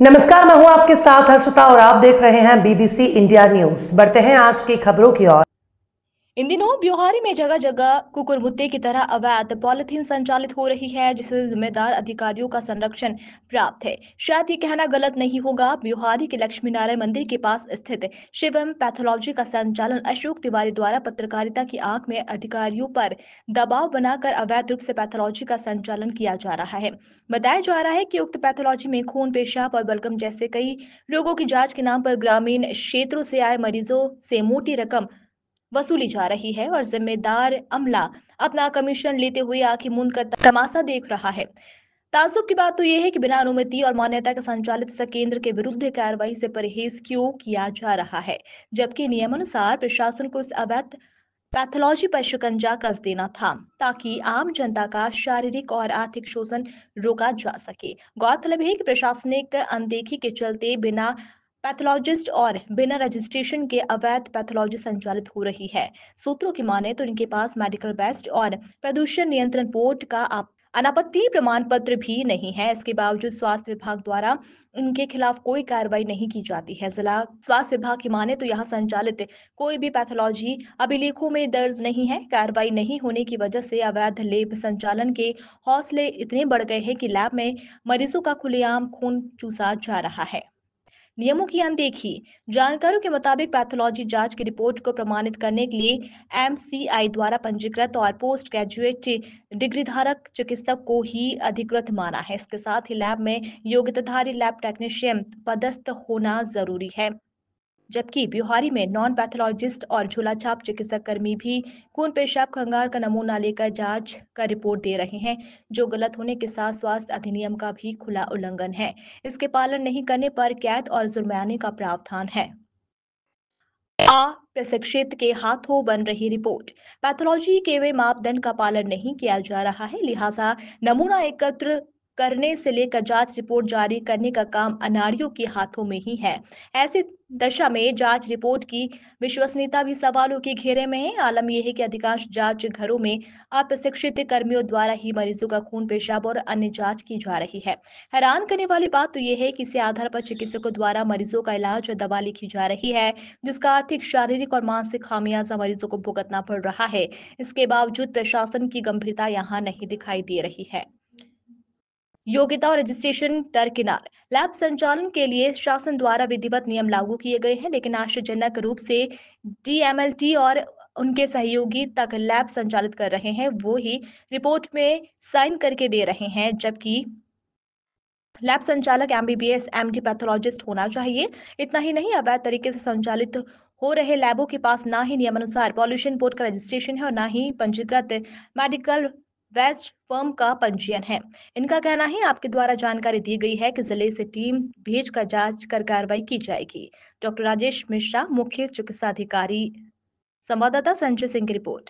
नमस्कार, मैं हूं आपके साथ हर्षिता और आप देख रहे हैं बीबीसी इंडिया न्यूज। बढ़ते हैं आज की खबरों की ओर। इन दिनों ब्योहारी में जगह जगह कुकुरमुत्ते की तरह अवैध पॉलिथीन संचालित हो रही है, जिसे जिम्मेदार अधिकारियों का संरक्षण प्राप्त है। शायद ये कहना गलत नहीं होगा। ब्योहारी के लक्ष्मी नारायण मंदिर के पास स्थित शिवम पैथोलॉजी का संचालन अशोक तिवारी द्वारा पत्रकारिता की आंख में अधिकारियों पर दबाव बनाकर अवैध रूप से पैथोलॉजी का संचालन किया जा रहा है। बताया जा रहा है कि उक्त पैथोलॉजी में खून, पेशाब और बलगम जैसे कई रोगों की जांच के नाम पर ग्रामीण क्षेत्रों से आए मरीजों से मोटी रकम वसूली जा रही है और जिम्मेदार अमला अपना कमीशन लेते हुए आंखें मूंद कर तमाशा देख रहा है। ताज्जुब की बात तो यह है कि बिना अनुमति और मान्यता के संचालित इस केंद्र के विरुद्ध कार्रवाई से परहेज क्यों किया जा रहा है, जबकि नियमानुसार प्रशासन को इस अवैध पैथोलॉजी पर शिकंजा कस देना था, ताकि आम जनता का शारीरिक और आर्थिक शोषण रोका जा सके। गौरतलब है कि प्रशासनिक अनदेखी के चलते बिना पैथोलॉजिस्ट और बिना रजिस्ट्रेशन के अवैध पैथोलॉजी संचालित हो रही है। सूत्रों की माने तो इनके पास मेडिकल वेस्ट और प्रदूषण नियंत्रण बोर्ड का अनापत्ति प्रमाण पत्र भी नहीं है। इसके बावजूद स्वास्थ्य विभाग द्वारा इनके खिलाफ कोई कार्रवाई नहीं की जाती है। जिला स्वास्थ्य विभाग की माने तो यहाँ संचालित कोई भी पैथोलॉजी अभिलेखों में दर्ज नहीं है। कार्रवाई नहीं होने की वजह से अवैध लैब संचालन के हौसले इतने बढ़ गए हैं कि लैब में मरीजों का खुलेआम खून चूसा जा रहा है। नियमों की अनदेखी। जानकारों के मुताबिक पैथोलॉजी जांच की रिपोर्ट को प्रमाणित करने के लिए एमसीआई द्वारा पंजीकृत और पोस्ट ग्रेजुएट डिग्री धारक चिकित्सक को ही अधिकृत माना है। इसके साथ ही लैब में योग्यताधारी लैब टेक्नीशियन पदस्थ होना जरूरी है, जबकि ब्योहारी में नॉन पैथोलॉजिस्ट और झोलाछाप चिकित्सक कर्मी भी खून, पेशाब, खंगार का नमूना लेकर जांच का रिपोर्ट दे रहे हैं, जो गलत होने के साथ स्वास्थ्य अधिनियम का भी खुला उल्लंघन है। इसके पालन नहीं करने पर कैद और जुर्माने का प्रावधान है। प्रशिक्षित के हाथों बन रही रिपोर्ट। पैथोलॉजी के वे मापदंड का पालन नहीं किया जा रहा है, लिहाजा नमूना एकत्र करने से लेकर जांच रिपोर्ट जारी करने का काम अनाड़ियों के हाथों में ही है। ऐसी दशा में जांच रिपोर्ट की विश्वसनीयता भी सवालों के घेरे में है। आलम यह है कि अधिकांश जांच घरों में अप्रशिक्षित कर्मियों द्वारा ही मरीजों का खून, पेशाब और अन्य जांच की जा रही है। हैरान करने वाली बात तो यह है कि इसी आधार पर चिकित्सकों द्वारा मरीजों का इलाज और दवा लिखी जा रही है, जिसका आर्थिक, शारीरिक और मानसिक खामियाजा मरीजों को भुगतना पड़ रहा है। इसके बावजूद प्रशासन की गंभीरता यहाँ नहीं दिखाई दे रही है। योग्यता और रजिस्ट्रेशन दरकिनार। लैब संचालन के लिए शासन द्वारा विधिवत नियम लागू किए गए हैं, लेकिन आश्चर्यजनक रूप से डीएमएलटी और उनके सहयोगी तक लैब संचालित कर रहे हैं। वो ही रिपोर्ट में साइन करके दे रहे हैं, जबकि लैब संचालक एमबीबीएस एमडी पैथोलॉजिस्ट होना चाहिए। इतना ही नहीं, अवैध तरीके से संचालित हो रहे लैबों के पास ना ही नियमानुसार पॉल्यूशन बोर्ड का रजिस्ट्रेशन है और ना ही पंजीकृत मेडिकल वेस्ट फर्म का पंजीयन है। इनका कहना है आपके द्वारा जानकारी दी गई है कि जिले से टीम भेजकर जांच कर कार्रवाई की जाएगी। डॉक्टर राजेश मिश्रा, मुख्य चिकित्सा अधिकारी। संवाददाता संजय सिंह की रिपोर्ट।